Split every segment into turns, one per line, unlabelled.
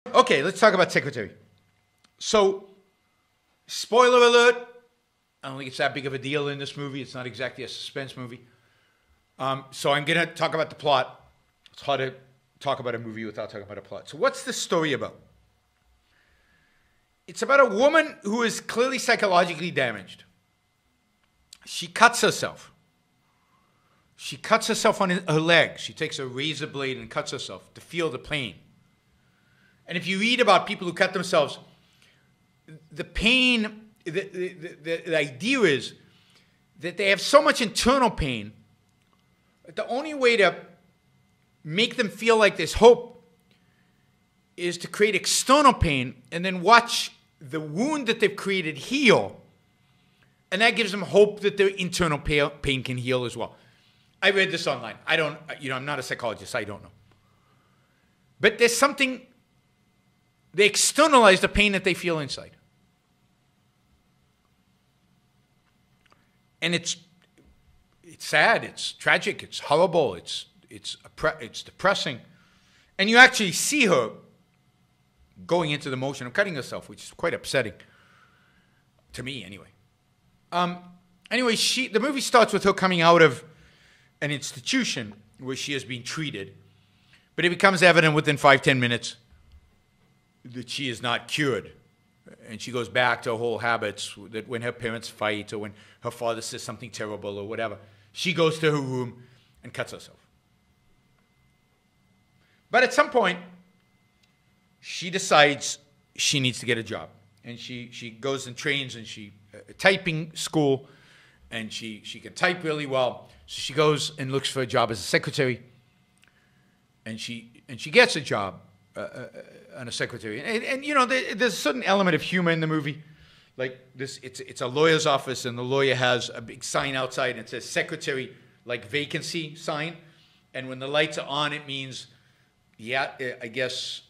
Okay, let's talk about Secretary. So, spoiler alert, I don't think it's that big of a deal in this movie. It's not exactly a suspense movie. So I'm going to talk about the plot. It's hard to talk about a movie without talking about a plot. So what's this story about? It's about a woman who is clearly psychologically damaged. She cuts herself. She cuts herself on her leg. She takes a razor blade and cuts herself to feel the pain. And if you read about people who cut themselves, the pain, the idea is that they have so much internal pain that the only way to make them feel like there's hope is to create external pain and then watch the wound that they've created heal. And that gives them hope that their internal pain can heal as well. I read this online. I'm not a psychologist. I don't know. But there's something, they externalize the pain that they feel inside. And it's sad, it's tragic, it's horrible, it's depressing. And you actually see her going into the motion of cutting herself, which is quite upsetting. To me, anyway. The movie starts with her coming out of an institution where she has been treated. But it becomes evident within 5-10 minutes that she is not cured. And she goes back to her whole habits, that when her parents fight or when her father says something terrible or whatever, she goes to her room and cuts herself. But at some point, she decides she needs to get a job. And she goes and trains and typing school, and she can type really well. So she goes and looks for a job as a secretary, and she gets a job on a secretary. And there's a certain element of humor in the movie. Like this, it's a lawyer's office, and the lawyer has a big sign outside, and it says secretary, like vacancy sign. And when the lights are on, it means, yeah, I guess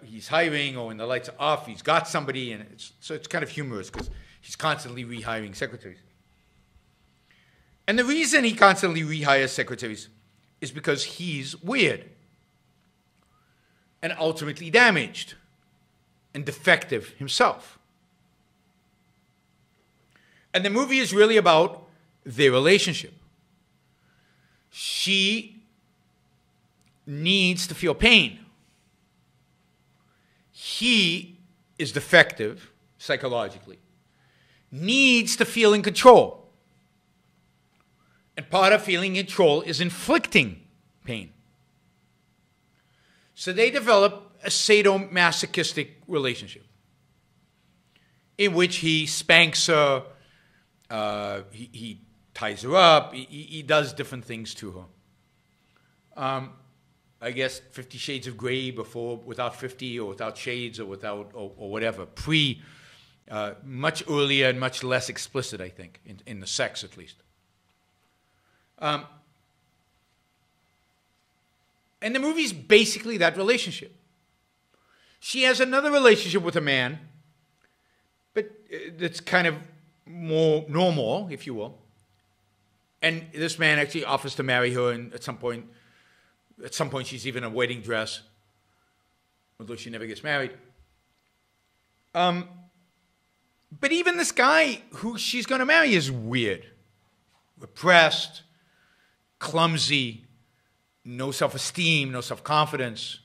he's hiring, or when the lights are off, he's got somebody. And it's kind of humorous because he's constantly rehiring secretaries. And the reason he constantly rehires secretaries is because he's weird and ultimately damaged and defective himself. And the movie is really about their relationship. She needs to feel pain. He is defective psychologically, needs to feel in control. And part of feeling in control is inflicting pain. So they develop a sadomasochistic relationship in which he spanks her, he ties her up, he does different things to her. I guess 50 Shades of Grey without 50 or without shades or without or whatever. Much earlier and much less explicit, I think, in the sex at least. And the movie's basically that relationship. She has another relationship with a man, but that's kind of more normal, if you will. And this man actually offers to marry her, and at some point she's even in a wedding dress, although she never gets married. But even this guy who she's going to marry is weird, repressed, clumsy, no self-esteem, no self-confidence.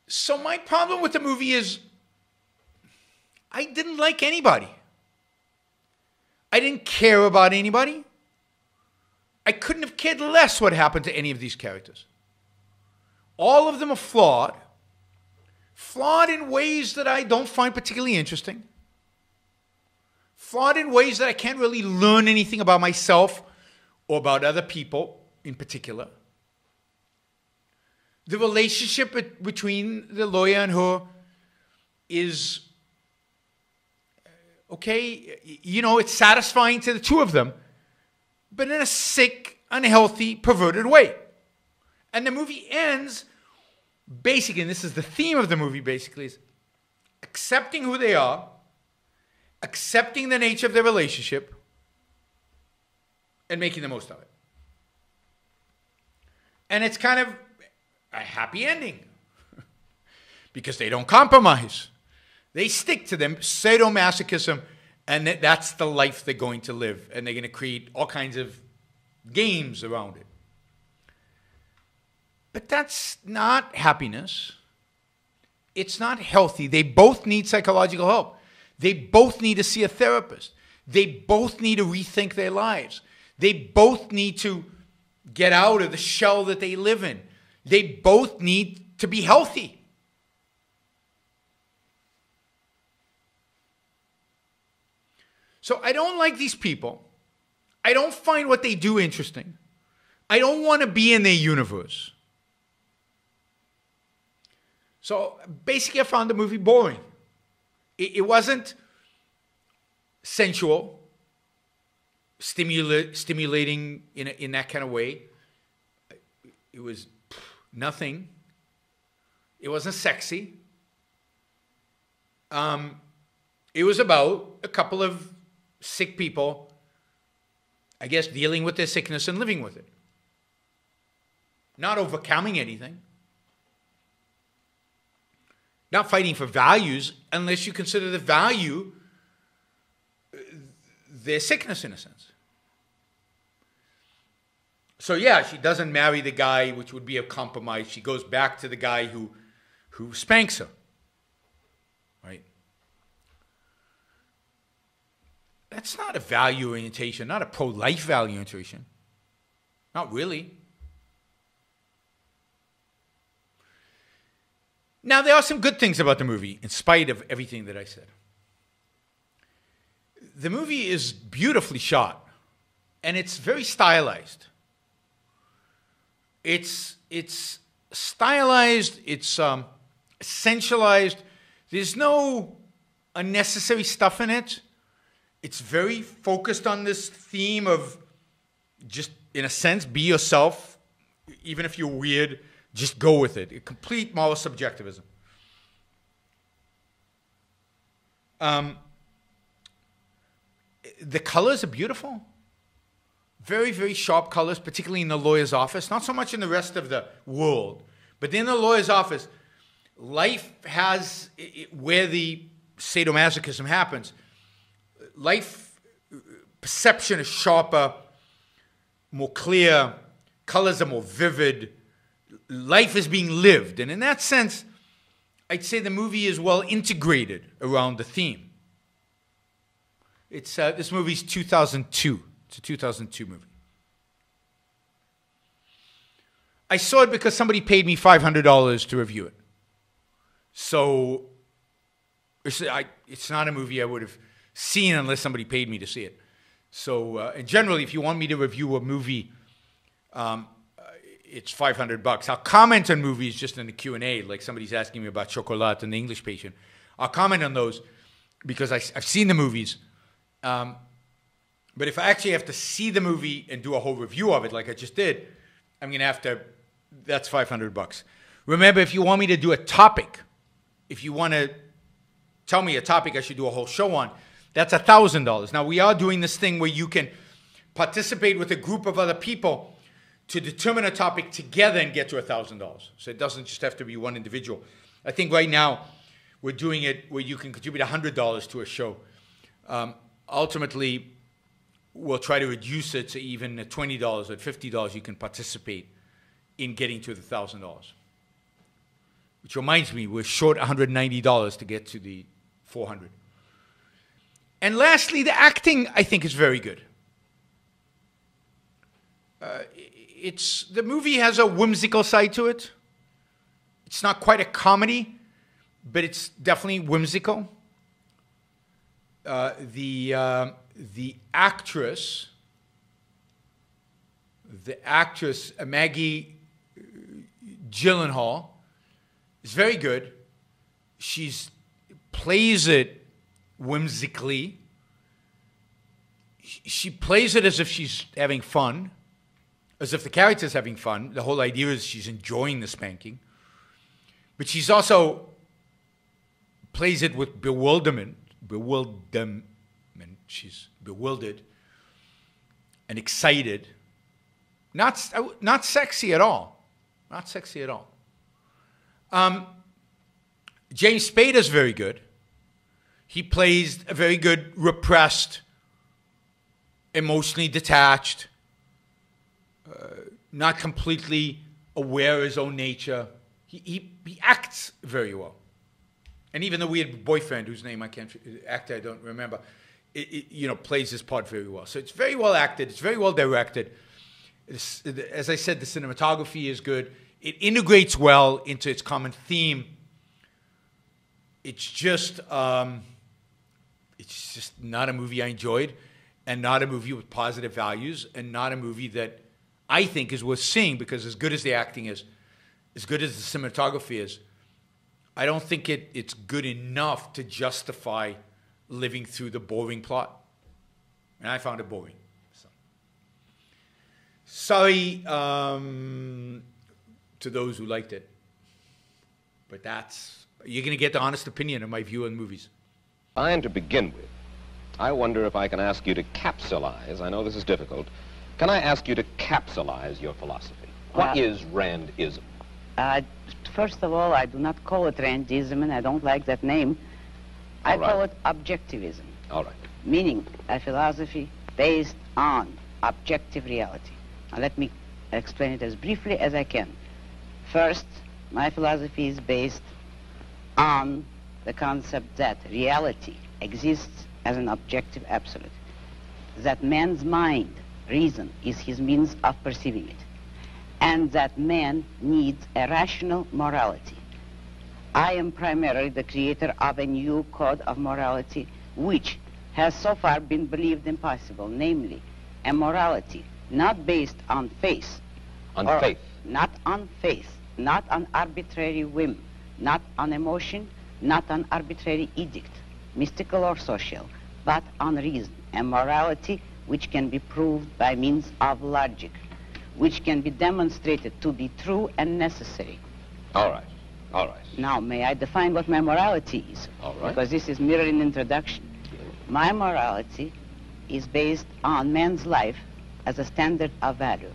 So my problem with the movie is I didn't like anybody. I didn't care about anybody. I couldn't have cared less what happened to any of these characters. All of them are flawed. Flawed in ways that I don't find particularly interesting. Flawed in ways that I can't really learn anything about myself or about other people in particular. The relationship between the lawyer and her is, okay, it's satisfying to the two of them, but in a sick, unhealthy, perverted way. And the movie ends, basically, and this is the theme of the movie, basically, is accepting who they are, accepting the nature of their relationship, and making the most of it. And it's kind of a happy ending because they don't compromise. They stick to them, sadomasochism, and that's the life they're going to live. And they're going to create all kinds of games around it. But that's not happiness. It's not healthy. They both need psychological help. They both need to see a therapist. They both need to rethink their lives. They both need to get out of the shell that they live in. They both need to be healthy. So I don't like these people. I don't find what they do interesting. I don't want to be in their universe. So basically I found the movie boring. It wasn't sensual, stimulating in that kind of way. It was nothing. It wasn't sexy. It was about a couple of sick people, I guess, dealing with their sickness and living with it. Not overcoming anything. Not fighting for values unless you consider the value their sickness, in a sense. So yeah, she doesn't marry the guy, which would be a compromise. She goes back to the guy who spanks her. Right? That's not a value orientation, not a pro-life value orientation. Not really. Now, there are some good things about the movie, in spite of everything that I said. The movie is beautifully shot, and it's very stylized. It's stylized, it's essentialized. There's no unnecessary stuff in it. It's very focused on this theme of just, in a sense, be yourself, even if you're weird. Just go with it. A complete moral subjectivism. The colors are beautiful. Very, very sharp colors, particularly in the lawyer's office. Not so much in the rest of the world. But in the lawyer's office, life has, where the sadomasochism happens, life perception is sharper, more clear, colors are more vivid. Life is being lived. And in that sense, I'd say the movie is well integrated around the theme. This movie's 2002. It's a 2002 movie. I saw it because somebody paid me $500 to review it. So it's not a movie I would have seen unless somebody paid me to see it. So and generally, if you want me to review a movie, it's $500. I'll comment on movies just in the Q&A, like somebody's asking me about Chocolat and The English Patient. I'll comment on those because I've seen the movies. But if I actually have to see the movie and do a whole review of it like I just did, I'm going to have to, that's $500. Remember, if you want me to do a topic, if you want to tell me a topic I should do a whole show on, that's $1,000. Now, we are doing this thing where you can participate with a group of other people to determine a topic together and get to $1,000. So it doesn't just have to be one individual. I think right now we're doing it where you can contribute $100 to a show. Ultimately, we'll try to reduce it to even at $20 or $50 you can participate in getting to the $1,000. Which reminds me, we're short $190 to get to the $400. And lastly, the acting, I think, is very good. The movie has a whimsical side to it. It's not quite a comedy, but it's definitely whimsical. The actress, Maggie Gillenhall, is very good. She plays it whimsically. She plays it as if she's having fun, as if the character's having fun. The whole idea is she's enjoying the spanking. But she's also plays it with bewilderment. She's bewildered and excited. Not sexy at all. Not sexy at all. James Spader's very good. He plays a very good, repressed, emotionally detached, not completely aware of his own nature. He acts very well. And even the weird boyfriend, whose name I don't remember, plays his part very well. So it's very well acted. It's very well directed. As I said, the cinematography is good. It integrates well into its common theme. It's just not a movie I enjoyed, and not a movie with positive values, and not a movie that I think is worth seeing, because as good as the acting is, as good as the cinematography is, I don't think it's good enough to justify living through the boring plot. And I found it boring. So. Sorry to those who liked it. But you're going to get the honest opinion of my view on movies.
And to begin with, I wonder if I can ask you to capsulize. I know this is difficult. Can I ask you to capsulize your philosophy? What is Randism?
First of all, I do not call it Randism, and I don't like that name. I call it objectivism.
All right.
Meaning a philosophy based on objective reality. Now let me explain it as briefly as I can. First, my philosophy is based on the concept that reality exists as an objective absolute. That man's mind, reason, is his means of perceiving it. And that man needs a rational morality. I am primarily the creator of a new code of morality which has so far been believed impossible, namely a morality not based on faith.
On faith?
Not on faith, not on arbitrary whim, not on emotion, not on arbitrary edict, mystical or social, but on reason. A morality which can be proved by means of logic, which can be demonstrated to be true and necessary.
All right. All right.
Now, may I define what my morality is?
All right.
Because this is merely an introduction. My morality is based on man's life as a standard of value.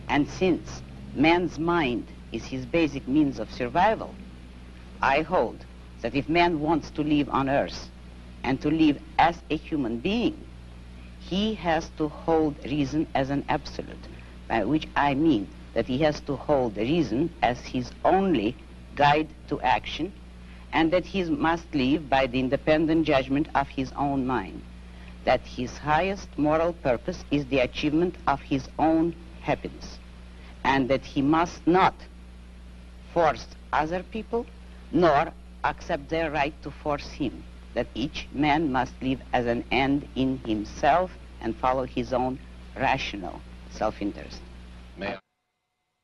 And since man's mind is his basic means of survival, I hold that if man wants to live on earth and to live as a human being, he has to hold reason as an absolute, by which I mean that he has to hold reason as his only guide to action, and that he must live by the independent judgment of his own mind, that his highest moral purpose is the achievement of his own happiness, and that he must not force other people, nor accept their right to force him, that each man must live as an end in himself and follow his own rational self-interest.
May I?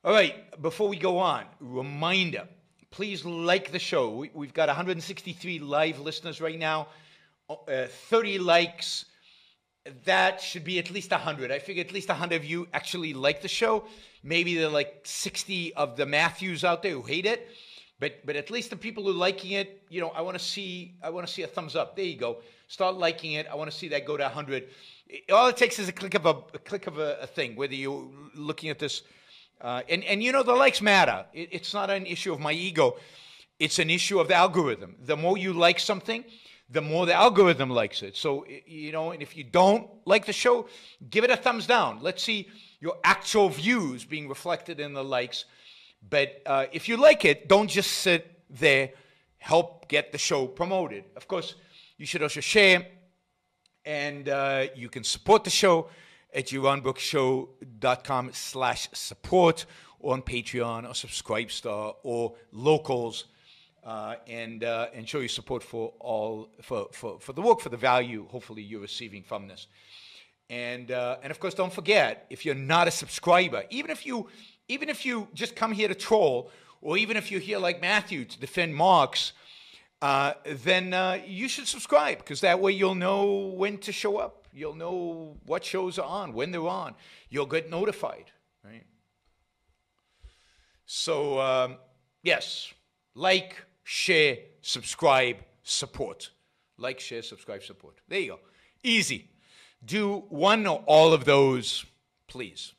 All right, before we go on, reminder, please like the show. We've got 163 live listeners right now, 30 likes. That should be at least 100. I figure at least 100 of you actually like the show. Maybe there are like 60 of the Matthews out there who hate it. But at least the people who are liking it, I want to see a thumbs up. There you go. Start liking it. I want to see that go to 100. All it takes is a click of a thing, whether you're looking at this. And the likes matter. It's not an issue of my ego. It's an issue of the algorithm. The more you like something, the more the algorithm likes it. So, and if you don't like the show, give it a thumbs down. Let's see your actual views being reflected in the likes. But if you like it, don't just sit there. Help get the show promoted. Of course, you should also share. And you can support the show at JeronBrooksShow.com/support, or on Patreon or Subscribestar or Locals, and show your support for the work, for the value hopefully you're receiving from this. And of course, don't forget, if you're not a subscriber, even if you just come here to troll, or even if you're here like Matthew to defend Marx, then you should subscribe, because that way you'll know when to show up. You'll know what shows are on, when they're on. You'll get notified, right? So, yes, like, share, subscribe, support. Like, share, subscribe, support. There you go. Easy. Do one or all of those, please.